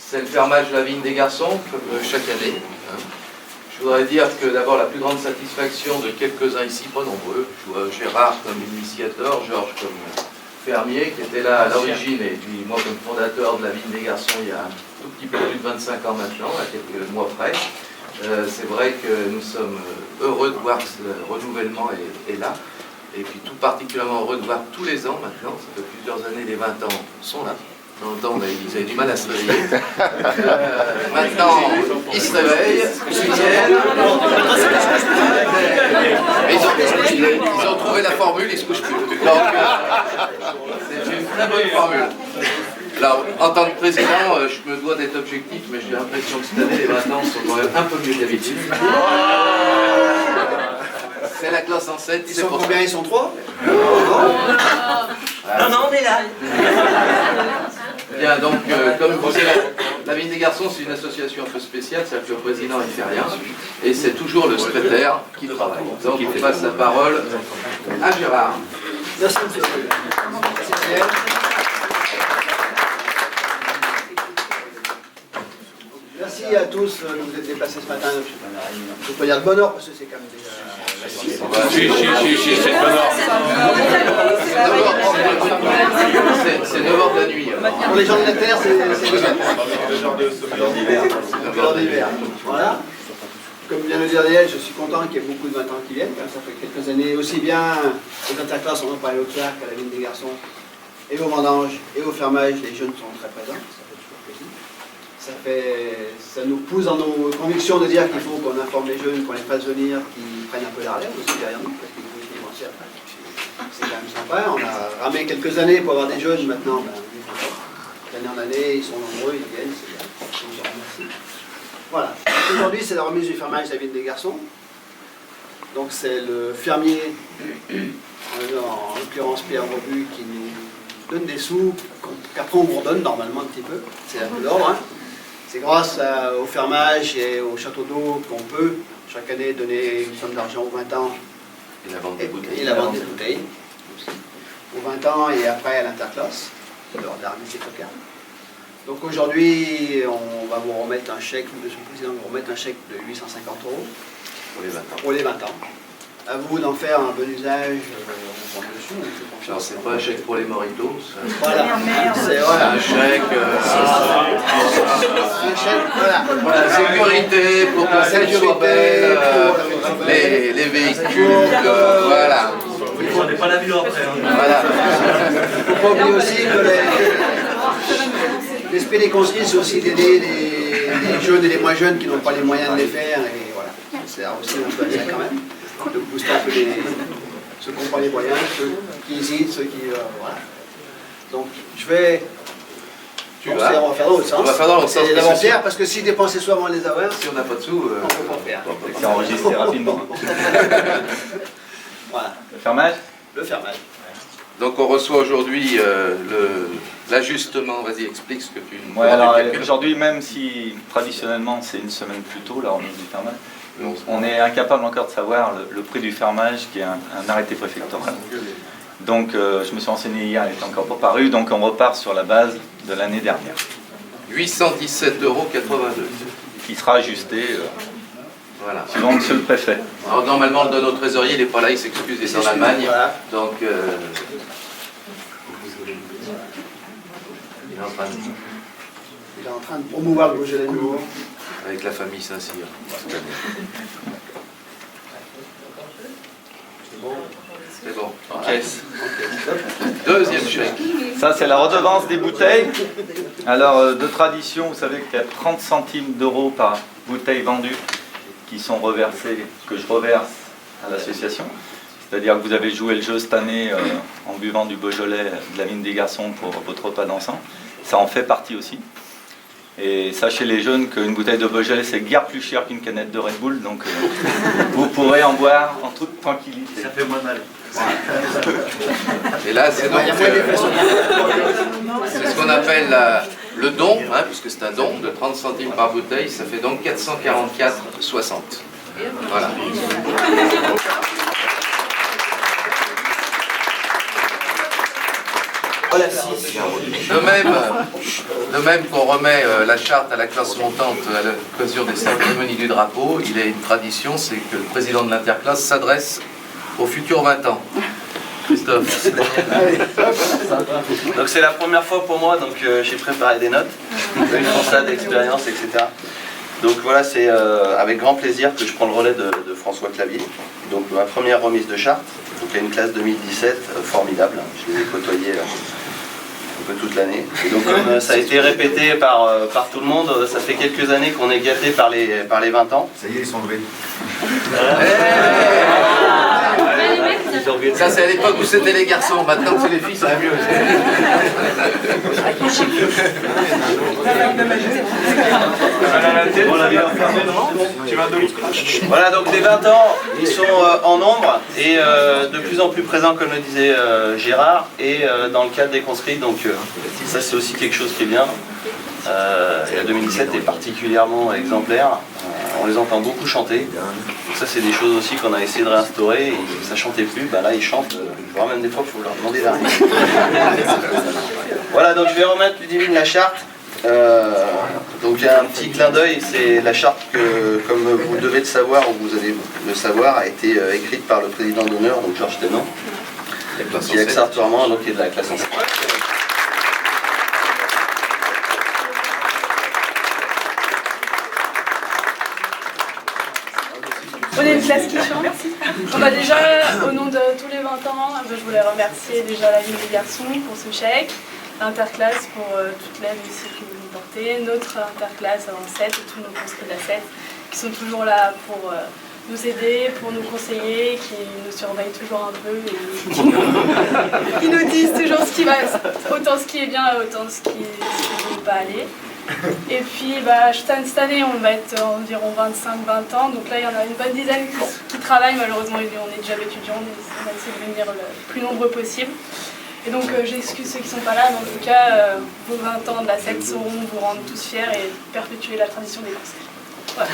C'est le fermage de la vigne des garçons, comme chaque année. Je voudrais dire que d'abord la plus grande satisfaction de quelques-uns ici, pas nombreux, je vois Gérard comme initiateur, Georges comme fermier, qui était là à l'origine, et puis moi comme fondateur de la vigne des garçons il y a un tout petit peu plus de 25 ans maintenant, à quelques mois près. C'est vrai que nous sommes heureux de voir que ce renouvellement est là, et puis tout particulièrement heureux de voir tous les ans maintenant, ça fait plusieurs années, les 20 ans sont là. Dans le temps, ils avaient du mal à se réveiller. Maintenant, ils se réveillent, ils viennent. Ils ont trouvé la formule, ils se couchent plus. Donc, c'est une très bonne formule. Alors, en tant que président, je me dois d'être objectif, mais j'ai l'impression que cette année, les 20 ans sont quand même un peu mieux que d'habitude. C'est la classe en 7. Ils sont combien? Ils sont 3? Non, on est là. Bien, donc, comme vous savez, la vigne des garçons, c'est une association un peu spéciale, c'est-à-dire que le président, il ne fait rien, et c'est toujours le secrétaire qui travaille. Donc, on passe la parole à Gérard. Merci, monsieur. Merci à tous de vous être déplacés ce matin. Je peux pas dire de bonne heure parce que c'est quand même déjà... Si, c'est de bonne heure. C'est 9h de la nuit. Pour les gens de la Terre, c'est l'heure d'hiver. Voilà. Comme vient de le dire Daniel, je suis content qu'il y ait beaucoup de 20 ans qui viennent. Ça fait quelques années, aussi bien aux interclasses, on en parlait au clair qu'à la vigne des garçons, et au vendange, et au fermage, les jeunes sont très présents. Ça nous pousse dans nos convictions de dire qu'il faut qu'on informe les jeunes, qu'on les fasse venir, qu'ils prennent un peu la relève aussi derrière nous, parce qu'il faut se dépenser après. C'est quand même sympa. On a ramé quelques années pour avoir des jeunes, maintenant, d'année en année, ils sont nombreux, ils viennent, c'est bien. Je vous remercie. Voilà. Aujourd'hui, c'est la remise du fermage de la vigne des garçons. Donc c'est le fermier, en l'occurrence Pierre Robu, qui nous donne des sous, qu'après on vous redonne normalement un petit peu, c'est un peu l'ordre. Hein. C'est grâce au fermage et au château d'eau qu'on peut chaque année donner une somme d'argent aux 20 ans et la vente des bouteilles. Et la vente des bouteilles aussi. Aux 20 ans et après à l'interclasse, lors de la remise des tocards. Donc aujourd'hui, on va vous remettre un chèque, monsieur le président, vous remettre un chèque de 850 € Pour les 20 ans. Pour les 20 ans. À vous d'en faire un bon usage, on prend dessus. Alors c'est pas un chèque pour les moritos. Voilà, c'est voilà. Un chèque. Voilà. Pour la sécurité, pour que la sécurité soit belle, les véhicules, voilà. On n'est pas la ville après. Voilà. Il ne faut pas oublier aussi que l'esprit des conseillers, c'est aussi d'aider les jeunes et les moins jeunes qui n'ont pas les moyens de les faire. Et voilà. C'est aussi un peu à ça quand même. De booster un peu ceux qui n'ont pas les moyens, ceux qui hésitent, ceux qui... voilà. Donc je vais... On va faire dans l'autre sens. On va faire dans l'autre sens. C'est l'avant-pierre, parce que si dépenser soi avant les avoir, si on n'a pas de sous, on ne peut pas faire. C'est enregistré rapidement. Voilà. Le fermage? Le fermage. Donc on reçoit aujourd'hui l'ajustement. Vas-y, explique ce que tu... Ouais, alors aujourd'hui, même si traditionnellement c'est une semaine plus tôt, la remise du fermage, on est incapable encore de savoir le prix du fermage qui est un arrêté préfectoral. Donc je me suis renseigné hier, il n'est encore pas paru, donc on repart sur la base de l'année dernière. 817,82 €. Qui sera ajusté voilà. Suivant monsieur le préfet. Alors normalement le donne au trésorier, il n'est pas là, il s'excuse, il est en Allemagne. Voilà. Donc il est en train de promouvoir le Beaujolais nouveau. Avec la famille Saint-Cyr. C'est bon. Okay. Deuxième chèque. Ça, c'est la redevance des bouteilles. Alors, de tradition, vous savez qu'il y a 30 centimes d'euros par bouteille vendue qui sont reversés, que je reverse à l'association. C'est-à-dire que vous avez joué le jeu cette année en buvant du Beaujolais de la vigne des garçons pour votre repas dansant. Ça en fait partie aussi. Et sachez les jeunes qu'une bouteille de Beaujolais c'est guère plus cher qu'une canette de Red Bull, donc vous pourrez en boire en toute tranquillité. Ça fait moins mal. Et là c'est donc c'est ce qu'on appelle le don, hein, puisque c'est un don de 30 centimes par bouteille, ça fait donc 444,60. Voilà. De même qu'on remet la charte à la classe montante à l'occasion des cérémonies du drapeau, il y a une tradition, c'est que le président de l'interclasse s'adresse aux futurs 20 ans. Christophe. Donc c'est la première fois pour moi, donc j'ai préparé des notes, une constat d'expérience, etc. Donc voilà, c'est avec grand plaisir que je prends le relais de François Clavier. Donc ma première remise de charte, donc il y a une classe 2017 formidable, je les ai côtoyés un peu toute l'année. Et donc comme ça a été répété par tout le monde, ça fait quelques années qu'on est gâté par les 20 ans. Ça y est, ils sont levés. Ça c'est à l'époque où c'était les garçons, maintenant que c'est les filles, ça va mieux. Voilà, donc les 20 ans, ils sont en nombre et de plus en plus présents, comme le disait Gérard, et dans le cadre des conscrits, donc ça c'est aussi quelque chose qui est bien. Et la 2017 est particulièrement exemplaire, on les entend beaucoup chanter, donc ça c'est des choses aussi qu'on a essayé de réinstaurer, et ça chantait plus, bah là ils chantent, voire même des fois il faut leur demander d'arrêter. Voilà, donc je vais remettre Ludivine la charte. Donc il y a un petit clin d'œil, c'est la charte que, comme vous devez le savoir, ou vous allez le savoir, a été écrite par le président d'honneur, donc Georges Tenon, qui est accessoirement donc, est de la classe en 7. On est une classe qui chante. On va déjà, au nom de tous les 20 ans, je voulais remercier déjà la ville des garçons pour ce chèque, l'interclasse pour toute l'aide aussi que vous nous portez, notre interclasse avant 7 et tous nos conscrits de la 7 qui sont toujours là pour nous aider, pour nous conseiller, qui nous surveillent toujours un peu et qui nous disent toujours ce qui va, autant ce qui est bien, autant ce qui ne peut pas aller. Et puis cette année on va être environ 25-20 ans, donc là il y en a une bonne dizaine qui travaillent, malheureusement on est déjà étudiants, on va essayer de venir le plus nombreux possible. Et donc j'excuse ceux qui ne sont pas là, mais en tout cas vos 20 ans de la 7 sauront vous rendre tous fiers et perpétuer la tradition des conscrits. Voilà.